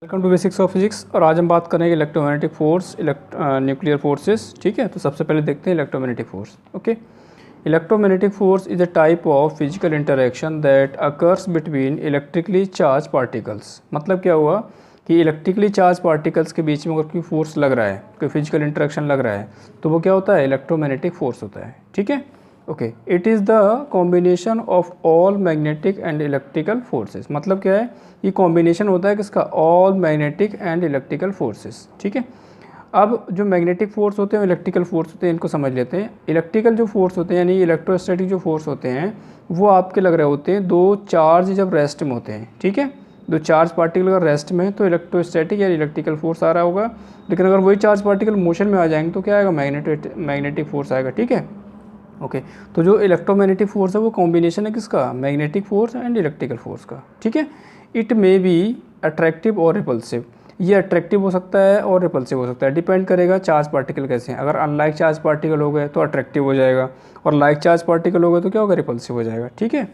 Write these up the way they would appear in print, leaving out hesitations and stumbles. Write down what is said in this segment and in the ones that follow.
Welcome to basics of physics. और आज हम बात करेंगे इलेक्ट्रोमैग्नेटिक फोर्स, न्यूक्लियर फोर्सेस। ठीक है, तो सबसे पहले देखते हैं electromagnetic force. Okay, electromagnetic force is a type of physical interaction that occurs between electrically charge particles. मतलब क्या हुआ कि इलेक्ट्रिकली चार्ज पार्टिकल्स के बीच में अगर कोई फोर्स लग रहा है, कोई फिजिकल इंटरेक्शन लग रहा है, तो वो क्या होता है? इलेक्ट्रोमैग्नेटिक फोर्स होता है। ठीक है, okay. It is the combination of all magnetic and electrical forces. मतलब क्या है? ये कॉम्बिनेशन होता है किसका? All magnetic and electrical forces. ठीक है, अब जो मैग्नेटिक फोर्स होते हैं, इलेक्ट्रिकल फोर्स होते हैं, इनको समझ लेते हैं। इलेक्ट्रिकल जो फोर्स होते हैं यानी इलेक्ट्रोस्टैटिक जो फोर्स होते हैं, वो आपके लग रहे होते हैं दो चार्ज जब रेस्ट में होते हैं। ठीक है, दो चार्ज पार्टिकल अगर रेस्ट में है तो इलेक्ट्रोस्टैटिक या इलेक्ट्रिकल फोर्स आ रहा होगा। लेकिन अगर वही चार्ज पार्टिकल मोशन में आ जाएंगे तो क्या आएगा? मैग्नेटिक फोर्स आएगा। ठीक है, ओके। तो जो इलेक्ट्रोमैग्नेटिक फोर्स है वो कॉम्बिनेशन है किसका? Magnetic force and electrical force का। ठीक है, इट मे बी अट्रैक्टिव और रिपल्सिव। ये अट्रैक्टिव हो सकता है और रिपल्सिव हो सकता है, डिपेंड करेगा चार्ज पार्टिकल कैसे हैं। अगर अनलाइक चार्ज पार्टिकल हो गए तो अट्रैक्टिव हो जाएगा, और लाइक चार्ज पार्टिकल हो गए तो क्या होगा? रिपल्सिव हो जाएगा। ठीक है,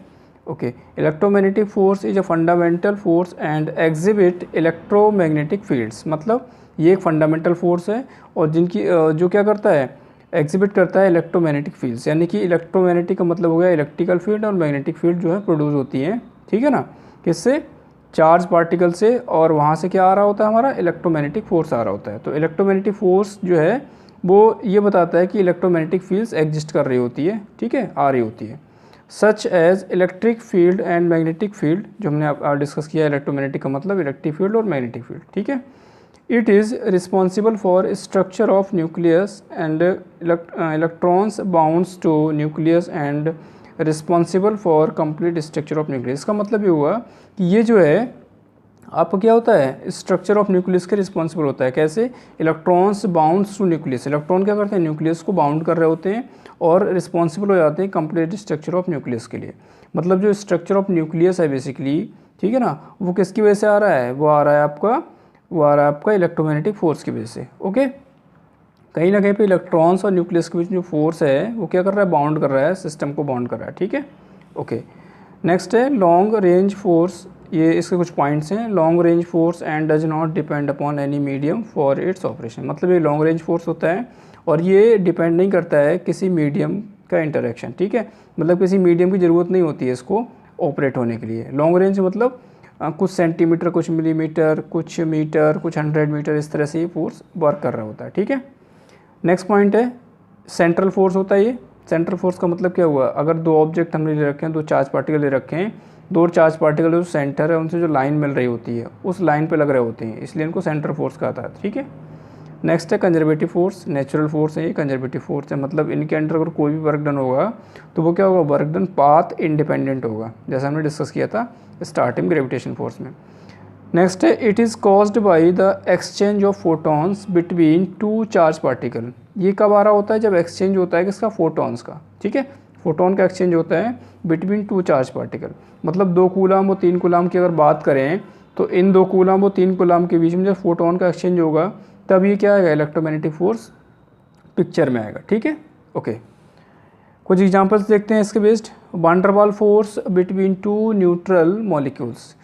okay. Electromagnetic force is a fundamental force and exhibit electromagnetic fields. मतलब ये एक फंडामेंटल फोर्स है और जिनकी जो क्या करता है? एग्जिबिट करता है इलेक्ट्रोमैग्नेटिक फील्ड्स। यानी कि इलेक्ट्रोमैग्नेटिक का मतलब हो गया इलेक्ट्रिकल फील्ड, और मैग्नेटिक फील्ड जो है प्रोड्यूस होती है। ठीक है ना, किससे? चार्ज पार्टिकल से, और वहाँ से क्या आ रहा होता है? हमारा इलेक्ट्रोमैग्नेटिक फोर्स आ रहा होता है। तो इलेक्ट्रोमैग्नेटिक फोर्स जो है वो ये बताता है कि इलेक्ट्रोमैग्नेटिक फील्ड्स एग्जिस्ट कर रही होती है। ठीक है, आ रही होती है। Such as electric field and magnetic field, जो हमने डिस्कस किया। इलेक्ट्रोमैग्नेटिक का मतलब इलेक्ट्रिक फील्ड और मैग्नेटिक फील्ड। ठीक है, it is responsible for structure of nucleus and electrons bounds to nucleus and responsible for complete structure of nucleus। इसका मतलब ये हुआ कि ये जो है आपको क्या होता है? स्ट्रक्चर ऑफ न्यूक्लियस के रिस्पॉन्सिबल होता है। कैसे? Electrons bounds to nucleus. Electron क्या करते हैं? न्यूक्लियस को बाउंड कर रहे होते हैं और रिस्पॉन्सिबल हो जाते हैं कंप्लीट स्ट्रक्चर ऑफ न्यूक्लियस के लिए। मतलब जो स्ट्रक्चर ऑफ न्यूक्लियस है बेसिकली, ठीक है ना, वो किसकी वजह से आ रहा है? वो आ रहा है आपका इलेक्ट्रोमैग्नेटिक फोर्स की वजह से। ओके, कहीं ना कहीं पे इलेक्ट्रॉन्स और न्यूक्लियस के बीच जो फोर्स है वो क्या कर रहा है? बाउंड कर रहा है, सिस्टम को बाउंड कर रहा है। ठीक है, ओके। नेक्स्ट है लॉन्ग रेंज फोर्स। ये इसके कुछ पॉइंट्स हैं। Long range force and does not depend upon any medium for its operation. मतलब ये लॉन्ग रेंज फोर्स होता है और ये डिपेंड नहीं करता है किसी मीडियम का इंटरेक्शन। ठीक है, मतलब किसी मीडियम की ज़रूरत नहीं होती है इसको ऑपरेट होने के लिए। लॉन्ग रेंज मतलब कुछ सेंटीमीटर, कुछ मिलीमीटर, कुछ मीटर, कुछ 100 मीटर, इस तरह से ये फोर्स वर्क कर रहा होता है। ठीक है, नेक्स्ट पॉइंट है सेंट्रल फोर्स होता है ये। सेंट्रल फोर्स का मतलब क्या हुआ? अगर दो ऑब्जेक्ट हमने ले रखे हैं, दो चार्ज पार्टिकल ले रखे हैं, दो चार्ज पार्टिकल जो सेंटर है उनसे जो लाइन मिल रही होती है उस लाइन पे लग रहे होते हैं, इसलिए इनको सेंट्रल फोर्स कहता है। ठीक है, नेक्स्ट है कंजर्वेटिव फोर्स। नेचुरल फोर्स है ये, कंजर्वेटिव फोर्स है। मतलब इनके अंडर अगर कोई भी वर्क डन होगा तो वो क्या होगा? वर्क डन पाथ इंडिपेंडेंट होगा, जैसा हमने डिस्कस किया था स्टार्टिंग ग्रेविटेशन फोर्स में। नेक्स्ट है it is caused by the exchange of photons between two charge particle. ये कब आ रहा होता है? जब एक्सचेंज होता है किसका? फोटॉन्स का। ठीक है, फोटोन का एक्सचेंज होता है बिटवीन टू चार्ज पार्टिकल। मतलब 2 कूलम और 3 कूलम की अगर बात करें तो इन 2 कूलम और 3 कूलम के बीच में जब फोटोन का एक्सचेंज होगा तब ये क्या आएगा? इलेक्ट्रोमैग्नेटिक फोर्स पिक्चर में आएगा। ठीक है, ओके। कुछ एग्जांपल्स देखते हैं इसके based. Van der Waals force between two neutral molecules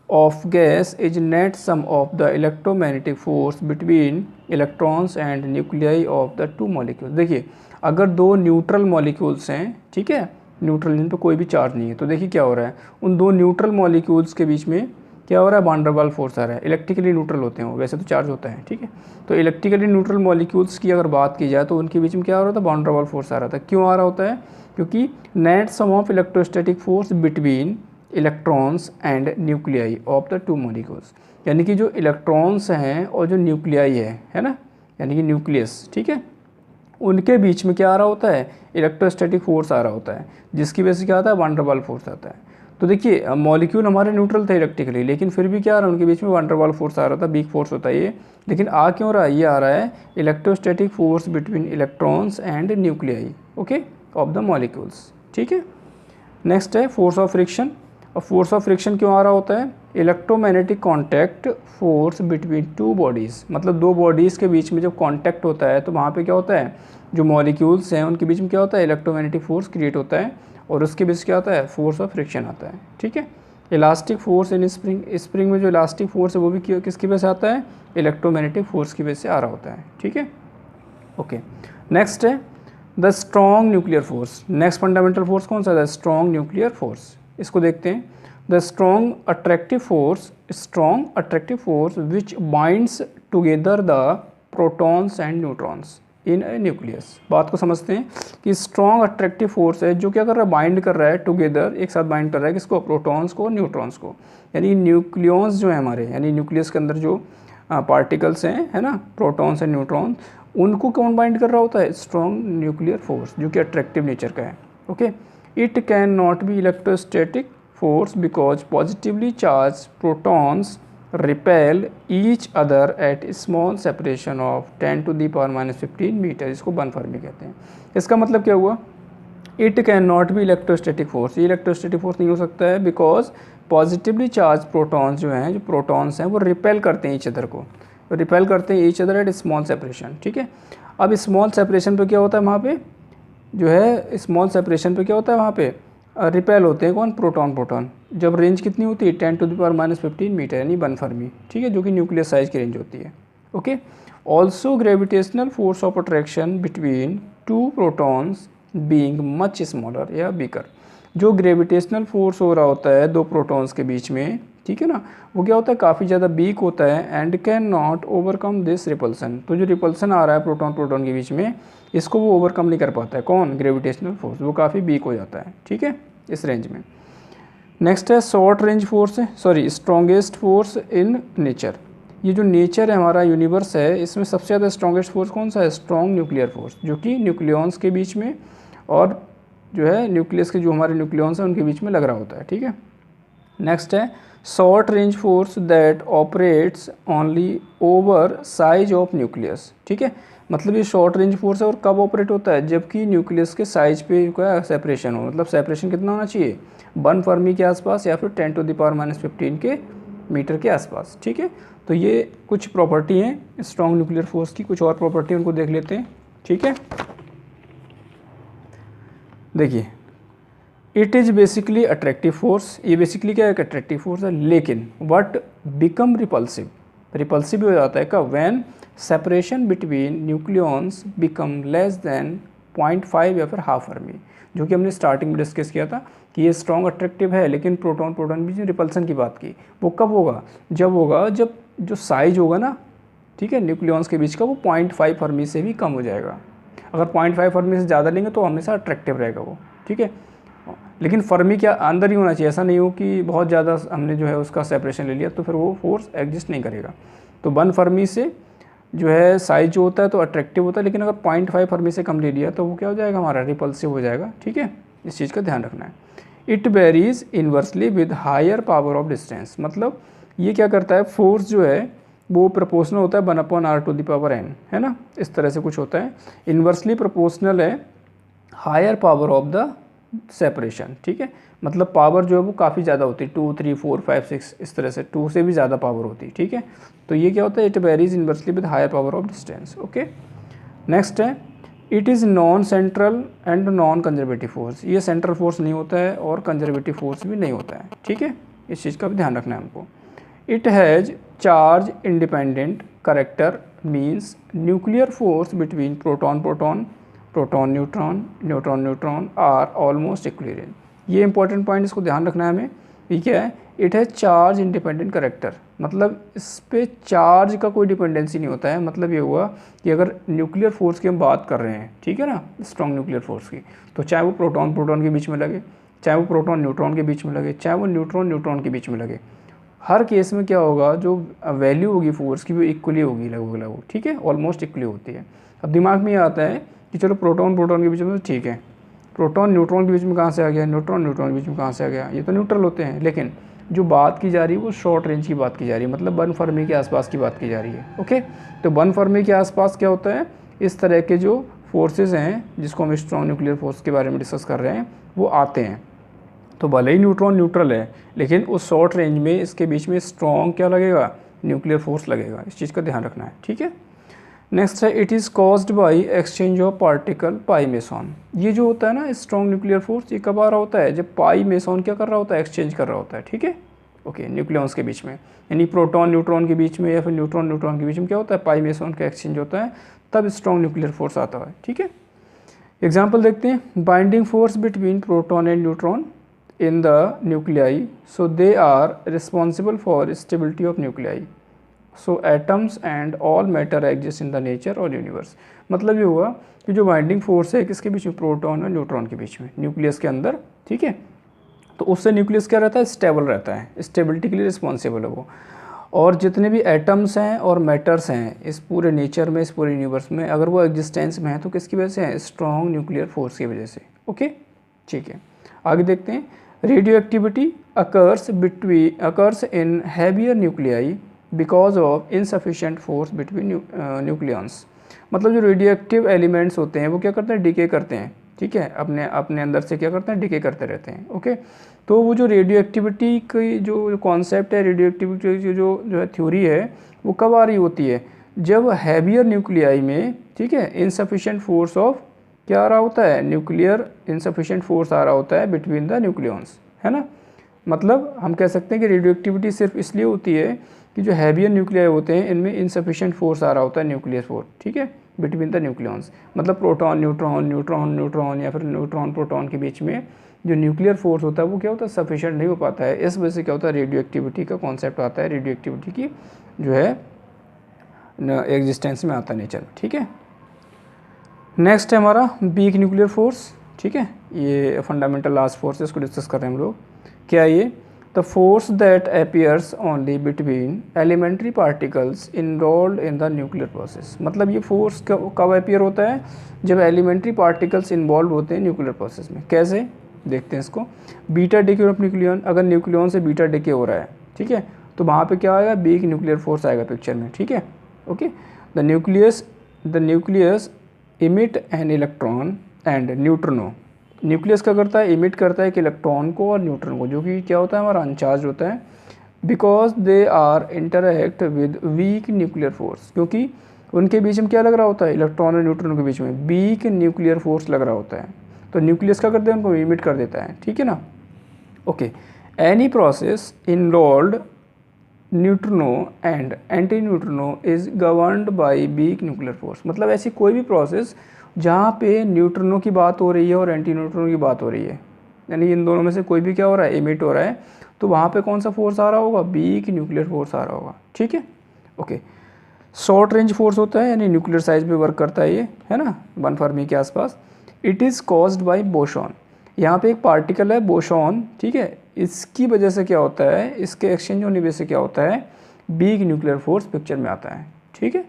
of gas is net sum of the electromagnetic force between electrons and nuclei of the two molecules. देखिए, अगर 2 न्यूट्रल मॉलिक्यूल्स हैं, ठीक है, न्यूट्रल जिन पर कोई भी चार्ज नहीं है, तो देखिए क्या हो रहा है? उन 2 न्यूट्रल मॉलिक्यूल्स के बीच में क्या हो रहा है? वैन डर वाल फोर्स आ रहा है। इलेक्ट्रिकली न्यूट्रल होते हैं वो, वैसे तो चार्ज होता है। ठीक है, तो इलेक्ट्रिकली न्यूट्रल मॉलिक्यूल्स की अगर बात की जाए तो उनके बीच में क्या हो रहा था? वैन डर वाल फोर्स आ रहा था। क्यों आ रहा होता है? क्योंकि net sum of electrostatic force between electrons and nuclei of the two molecules. यानी कि जो इलेक्ट्रॉन्स हैं और जो न्यूक्लियाई है ना, यानी कि न्यूक्लियस, ठीक है, उनके बीच में क्या आ रहा होता है? इलेक्ट्रोस्टैटिक फोर्स आ रहा होता है, जिसकी वजह से क्या आता है? वैन डर वाल फोर्स आता है। तो देखिए मॉलिक्यूल हमारे न्यूट्रल थे इलेक्ट्रिकली, लेकिन फिर भी क्या आ रहा है? उनके बीच में वैन डर वाल फोर्स आ रहा था, वीक फोर्स होता है ये। लेकिन आ क्यों रहा है? ये आ रहा है electrostatic force between electrons and nuclei, okay, of the molecules. ठीक है, नेक्स्ट है फोर्स ऑफ फ्रिक्शन। और फोर्स ऑफ फ्रिक्शन क्यों आ रहा होता है? Electromagnetic contact force between to bodies. मतलब 2 बॉडीज़ के बीच में जब कॉन्टैक्ट होता है तो वहाँ पे क्या होता है? जो मॉलिक्यूल्स हैं उनके बीच में क्या होता है? इलेक्ट्रोमैग्नेटिक फोर्स क्रिएट होता है और उसके बीच क्या होता है? फोर्स ऑफ फ्रिक्शन आता है। ठीक है, elastic force in spring, spring में जो इलास्टिक फोर्स है वो भी किसकी वजह से आता है, इलेक्ट्रोमैग्नेटिक फोर्स की वजह से आ रहा होता है, ठीक है। ओके, नेक्स्ट है the strong nuclear force. Next fundamental force कौन सा है, द स्ट्रॉन्ग न्यूक्लियर फोर्स। इसको देखते हैं। The strong attractive force which binds together the protons and neutrons in A nucleus. बात को समझते हैं कि स्ट्रॉन्ग अट्रैक्टिव फोर्स है जो क्या कर रहा है, बाइंड कर रहा है टुगेदर, एक साथ बाइंड कर रहा है किसको, प्रोटॉन्स को, न्यूट्रॉन्स को। यानी न्यूक्लियॉन्स जो है हमारे, यानी न्यूक्लियस के अंदर जो पार्टिकल्स हैं, है ना, प्रोटॉन्स एंड न्यूट्रॉन, उनको कौन बाइंड कर रहा होता है, स्ट्रॉन्ग न्यूक्लियर फोर्स, जो कि अट्रैक्टिव नेचर का है। Okay, it can not be electrostatic force because positively charge protons repel each other at small separation of 10⁻⁻15 metre. इसको बर्नफर्मी कहते हैं। इसका मतलब क्या हुआ, it can not be electrostatic force, ये इलेक्ट्रोस्टैटिक फोर्स नहीं हो सकता है बिकॉज पॉजिटिवली चार्ज प्रोटॉन्स जो हैं, जो प्रोटॉन्स हैं वो रिपेल करते हैं ईच अदर को, रिपेल करते हैं each other at small separation, ठीक है। अब स्मॉल सेपरेशन पे क्या होता है, वहाँ पे जो है स्मॉल सेपरेशन पे क्या होता है, वहाँ पे रिपेल होते हैं कौन, प्रोटॉन। जब रेंज कितनी होती है, 10⁻⁻15 मीटर, यानी बर्नफर्मी, ठीक है, जो कि न्यूक्लियस साइज की रेंज होती है। Okay, also gravitational force of attraction between two protons being much smaller या बिगर। जो ग्रेविटेशनल फोर्स हो रहा होता है दो प्रोटॉन्स के बीच में, ठीक है ना, वो क्या होता है, काफ़ी ज़्यादा वीक होता है and can not overcome this repulsion. तो जो रिपल्सन आ रहा है प्रोटॉन के बीच में, इसको वो ओवरकम नहीं कर पाता है, कौन, ग्रेविटेशनल फोर्स, वो काफ़ी वीक हो जाता है, ठीक है, इस रेंज में। नेक्स्ट है शॉर्ट रेंज फोर्स है, sorry strongest force in nature. ये जो नेचर है हमारा यूनिवर्स है, इसमें सबसे ज़्यादा स्ट्रॉन्गेस्ट फोर्स कौन सा है, स्ट्रॉन्ग न्यूक्लियर फोर्स, जो कि न्यूक्लियॉन्स के बीच में और जो है न्यूक्लियस के जो हमारे न्यूक्लियॉन्स हैं उनके बीच में लग रहा होता है, ठीक है। नेक्स्ट है short range force that operates only over size of nucleus, ठीक है। मतलब ये शॉर्ट रेंज फोर्स है और कब ऑपरेट होता है, जबकि न्यूक्लियस के साइज पे क्या सेपरेशन हो, मतलब सेपरेशन कितना होना चाहिए, बर्नफर्मी के आसपास या फिर 10⁻⁻15 के मीटर के आसपास, ठीक है। तो ये कुछ प्रॉपर्टी हैं स्ट्रॉन्ग न्यूक्लियर फोर्स की, कुछ और प्रॉपर्टी उनको देख लेते हैं, ठीक है। देखिए, it is basically attractive force, ये बेसिकली क्या है, अट्रैक्टिव फोर्स है, लेकिन व्हाट बिकम रिपल्सिव, रिपल्सिव भी हो जाता है कब, when separation between nucleons become less than 0.5 या फिर हाफ फर्मी, जो कि हमने स्टार्टिंग में डिस्कस किया था कि ये स्ट्रॉन्ग अट्रैक्टिव है, लेकिन प्रोटॉन बीच में रिपल्सन की बात की, वो कब होगा, जब जो साइज होगा ना, ठीक है, न्यूक्लियॉन्स के बीच का, वो 0.5 फर्मी से भी कम हो जाएगा। अगर 0.5 फर्मी से ज़्यादा लेंगे तो हमेशा अट्रैक्टिव रहेगा वो, ठीक है। लेकिन फर्मी क्या अंदर ही होना चाहिए, ऐसा नहीं हो कि बहुत ज़्यादा हमने जो है उसका सेपरेशन ले लिया तो फिर वो फोर्स एग्जिस्ट नहीं करेगा। तो 1 फर्मी से जो है साइज जो होता है तो अट्रैक्टिव होता है, लेकिन अगर 0.5 फर्मी से कम ले लिया तो वो क्या हो जाएगा, हमारा रिपल्सिव हो जाएगा, ठीक है। इस चीज़ का ध्यान रखना है। It varies inversely with higher power of distance, मतलब ये क्या करता है, फोर्स जो है वो प्रोपोर्शनल होता है 1/r⁴n, है ना, इस तरह से कुछ होता है। इन्वर्सली प्रोपोर्शनल है higher power of the separation, ठीक है, मतलब पावर जो है वो काफ़ी ज़्यादा होती है, 2, 3, 4, 5, 6 इस तरह से 2 से भी ज़्यादा पावर होती है, ठीक है। तो ये क्या होता है, it varies inversely with higher power of distance. Okay, next है it is non central and non conservative force. ये सेंट्रल फोर्स नहीं होता है और कंजर्वेटिव फोर्स भी नहीं होता है, ठीक है, इस चीज़ का भी ध्यान रखना है हमको। It has charge independent character, means nuclear force between proton neutron are almost equivalent. ये इंपॉर्टेंट पॉइंट, इसको ध्यान रखना है हमें। ये क्या है, इट है चार्ज इंडिपेंडेंट करेक्टर, मतलब इस पे चार्ज का कोई डिपेंडेंसी नहीं होता है। मतलब ये हुआ कि अगर न्यूक्लियर फोर्स की हम बात कर रहे हैं, ठीक है ना, स्ट्रॉन्ग न्यूक्लियर फोर्स की, तो चाहे वो प्रोटॉन के बीच में लगे, चाहे वो प्रोटॉन न्यूट्रॉन के बीच में लगे, चाहे वो न्यूट्रॉन के बीच में लगे, हर केस में क्या होगा, जो वैल्यू होगी फोर्स की वो इक्वली होगी, लगभग, ठीक है, ऑलमोस्ट इक्वली होती है। अब दिमाग में ये आता है कि चलो प्रोटॉन के बीच में तो ठीक है, प्रोटॉन न्यूट्रॉन के बीच में कहाँ से आ गया, न्यूट्रॉन के बीच में कहाँ से आ गया, ये तो न्यूट्रल होते हैं। लेकिन जो बात की जा रही है वो शॉर्ट रेंज की बात की जा रही है, मतलब 1 फर्मी के आसपास की बात की जा रही है। ओके, तो 1 फर्मी के आसपास क्या होता है, इस तरह के जो फोर्सेज हैं जिसको हम स्ट्रॉन्ग न्यूक्लियर फोर्स के बारे में डिस्कस कर रहे हैं वो आते हैं। तो भले ही न्यूट्रॉन न्यूट्रल है, लेकिन उस शॉर्ट रेंज में इसके बीच में स्ट्रॉन्ग क्या लगेगा, न्यूक्लियर फोर्स लगेगा। इस चीज़ का ध्यान रखना है, ठीक है। नेक्स्ट है it is caused by exchange of particle pi meson. ये जो होता है ना स्ट्रॉन्ग न्यूक्लियर फोर्स, ये कब आ रहा होता है, जब पाई मेसॉन क्या कर रहा होता है, एक्सचेंज कर रहा होता है, ठीक है। ओके, न्यूक्लियॉन्स के बीच में, यानी प्रोटॉन न्यूट्रॉन के बीच में या फिर न्यूट्रॉन न्यूट्रॉन के बीच में क्या होता है, पाई मेसॉन का एक्सचेंज होता है, तब स्ट्रॉन्ग न्यूक्लियर फोर्स आता है, ठीक है। एग्जाम्पल देखते हैं, binding force between proton and neutron in the nuclei, so they are responsible for stability of nuclei, so atoms and all matter exist in the nature और यूनिवर्स। मतलब ये हुआ कि जो बाइंडिंग फोर्स है किसके बीच में, प्रोटॉन और न्यूट्रॉन के बीच में, न्यूक्लियस के अंदर, ठीक है। तो उससे न्यूक्लियस क्या रहता है, स्टेबल रहता है, स्टेबिलिटी के लिए रिस्पॉन्सिबल है वो। और जितने भी एटम्स हैं और मैटर्स हैं इस पूरे नेचर में, इस पूरे यूनिवर्स में, अगर वो एग्जिस्टेंस में है तो किसकी वजह से है, स्ट्रॉन्ग न्यूक्लियर फोर्स की वजह से। ओके, ठीक है, आगे देखते हैं। Radio activity occurs in heavier nuclei because of insufficient force between nucleons. मतलब जो रेडियो एक्टिव एलिमेंट्स होते हैं वो क्या करते हैं, डिके करते हैं, ठीक है, अपने अपने अंदर से क्या करते हैं, डिके करते रहते हैं। ओके, तो वो जो रेडियो एक्टिविटी की जो कॉन्सेप्ट है, रेडियो एक्टिविटी की जो है थ्योरी है, वो कब आ रही होती है, जब हैवियर न्यूक्लियाई में, ठीक है, इनसफिशिएंट फोर्स ऑफ क्या आ रहा होता है, न्यूक्लियर इनसफिशिएंट फोर्स आ रहा होता है बिटवीन द न्यूक्लियॉन्स, है ना। मतलब हम कह सकते हैं कि रेडियो एक्टिविटी सिर्फ इसलिए होती है कि जो हैवियर न्यूक्लियाई होते हैं इनमें इनसफिशिएंट फोर्स आ रहा होता है, न्यूक्लियर फोर्स, ठीक है, बिटवीन द न्यूक्लियॉन्स। मतलब प्रोटॉन न्यूट्रॉन, न्यूट्रॉन न्यूट्रॉन या फिर न्यूट्रॉन प्रोटॉन के बीच में जो न्यूक्लियर फोर्स होता है वो क्या होता है, सफिशिएंट नहीं हो पाता है। इस वजह से क्या होता है, रेडियो एक्टिविटी का कॉन्सेप्ट आता है, रेडियो एक्टिविटी की जो है एग्जिस्टेंस में आता है नेचर में, ठीक है। नेक्स्ट है हमारा वीक न्यूक्लियर फोर्स, ठीक है, ये फंडामेंटल लास्ट फोर्स है, इसको डिस्कस कर रहे हैं हम लोग। क्या ये, the force that appears only between elementary particles involve in the nuclear process. मतलब ये फोर्स कब अपीयर होता है, जब एलिमेंट्री पार्टिकल्स इन्वॉल्व होते हैं न्यूक्लियर प्रोसेस में। कैसे, देखते हैं इसको। बीटा डिके ऑफ न्यूक्लियन, अगर न्यूक्लियन से बीटा डिके हो रहा है, ठीक है, तो वहाँ पे क्या आएगा, वीक न्यूक्लियर फोर्स आएगा पिक्चर में, ठीक है। Okay, the nucleus emit an electron and neutrino. Nucleus क्या करता है, इमिट करता है एक इलेक्ट्रॉन को और न्यूट्रॉन को, जो कि क्या होता है, हमारा अनचार्ज होता है। Because they are interact with weak nuclear force, क्योंकि उनके बीच में क्या लग रहा होता है, इलेक्ट्रॉन और न्यूट्रॉन के बीच में वीक न्यूक्लियर फोर्स लग रहा होता है। तो न्यूक्लियस क्या करते हैं, उनको इमिट कर देता है, ठीक है ना। Okay, any process involved neutrino and anti neutrino is governed by week nuclear force. मतलब ऐसी कोई भी प्रोसेस जहाँ पे न्यूट्रिनो की बात हो रही है और एंटी न्यूट्रिनो की बात हो रही है, यानी इन दोनों में से कोई भी क्या हो रहा है, इमिट हो रहा है, तो वहाँ पे कौन सा फोर्स आ रहा होगा, वीक न्यूक्लियर फोर्स आ रहा होगा, ठीक है। ओके, शॉर्ट रेंज फोर्स होता है, यानी न्यूक्लियर साइज पे वर्क करता है ये, है ना, 1 फर्मी के आसपास। It is caused by boson. यहाँ पे एक पार्टिकल है बोसॉन, ठीक है, इसकी वजह से क्या होता है, इसके एक्सचेंज होने की वजह से क्या होता है, बिग न्यूक्लियर फोर्स पिक्चर में आता है, ठीक है।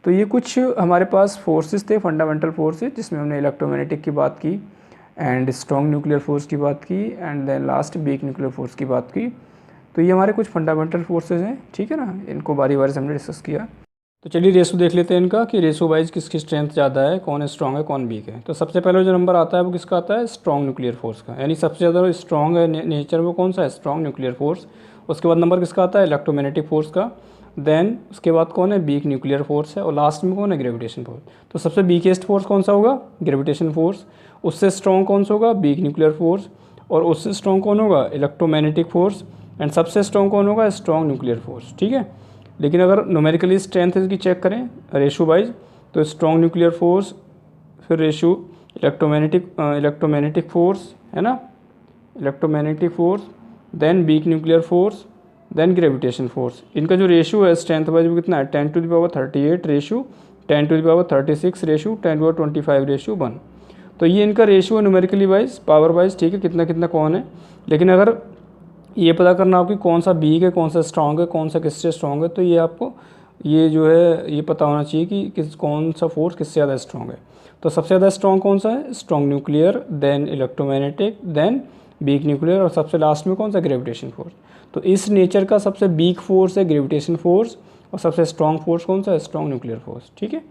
तो ये कुछ हमारे पास फोर्सेस थे, फंडामेंटल फोर्सेस, जिसमें हमने इलेक्ट्रोमैग्नेटिक की बात की एंड स्ट्रॉन्ग न्यूक्लियर फोर्स की बात की and then last big nuclear force की बात की। तो ये हमारे कुछ फंडामेंटल फोर्सेज हैं, ठीक है ना, इनको बारी बारी से हमने डिस्कस किया। तो चलिए रेशो देख लेते हैं इनका कि रेशो वाइज किसकी स्ट्रेंथ ज़्यादा है, कौन स्ट्रॉन्ग है कौन वीक है। तो सबसे पहले जो नंबर आता है वो किसका आता है, स्ट्रॉन्ग न्यूक्लियर फोर्स का, यानी सबसे ज़्यादा स्ट्रॉन्ग है नेचर में कौन सा है, स्ट्रॉन्ग न्यूक्लियर फोर्स। उसके बाद नंबर किसका आता है, इलेक्ट्रोमैग्नेटिक फोर्स का। देन उसके बाद कौन है, वीक न्यूक्लियर फोर्स है, और लास्ट में कौन है, ग्रेविटेशन फोर्स। तो सबसे वीकेस्ट फोर्स कौन सा होगा, ग्रेविटेशन फोर्स। उससे स्ट्रॉन्ग कौन सा होगा, वीक न्यूक्लियर फोर्स। और उससे स्ट्रॉन्ग कौन होगा, इलेक्ट्रोमैग्नेटिक फोर्स। एंड सबसे स्ट्रॉन्ग कौन होगा, स्ट्रॉन्ग न्यूक्लियर फोर्स, ठीक है। लेकिन अगर न्यूमेरिकली स्ट्रेंथ इसकी चेक करें रेशो वाइज, तो स्ट्रॉन्ग न्यूक्लियर फोर्स, फिर रेशो इलेक्ट्रोमैग्नेटिक फोर्स, है ना, electromagnetic force, then weak nuclear force, then gravitation force. इनका जो रेशो है स्ट्रेंथ वाइज वो कितना है, 10⁻38 रेशो 10⁻36 रेशो 10⁻25 रेशो 1। तो ये इनका रेशो है न्यूमेरिकली वाइज, पावर वाइज, ठीक है, कितना कितना कौन है। लेकिन अगर ये पता करना हो कि कौन सा वीक है, कौन सा स्ट्रॉन्ग है, कौन सा किससे स्ट्रॉन्ग है, तो ये आपको ये जो है ये पता होना चाहिए कि कौन सा फोर्स किससे ज़्यादा स्ट्रॉन्ग है। तो सबसे ज़्यादा स्ट्रॉन्ग कौन सा है, strong nuclear, then electromagnetic, then weak nuclear, और सबसे लास्ट में कौन सा, ग्रेविटेशन फोर्स। तो इस नेचर का सबसे वीक फोर्स है ग्रेविटेशन फोर्स, और सबसे स्ट्रॉन्ग फोर्स कौन सा है, स्ट्रॉन्ग न्यूक्लियर फोर्स, ठीक है।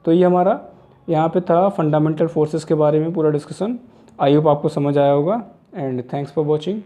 तो ये हमारा यहाँ पे था फंडामेंटल फोर्सेस के बारे में पूरा डिस्कशन। आई होप आपको समझ आया होगा, एंड थैंक्स फॉर वॉचिंग।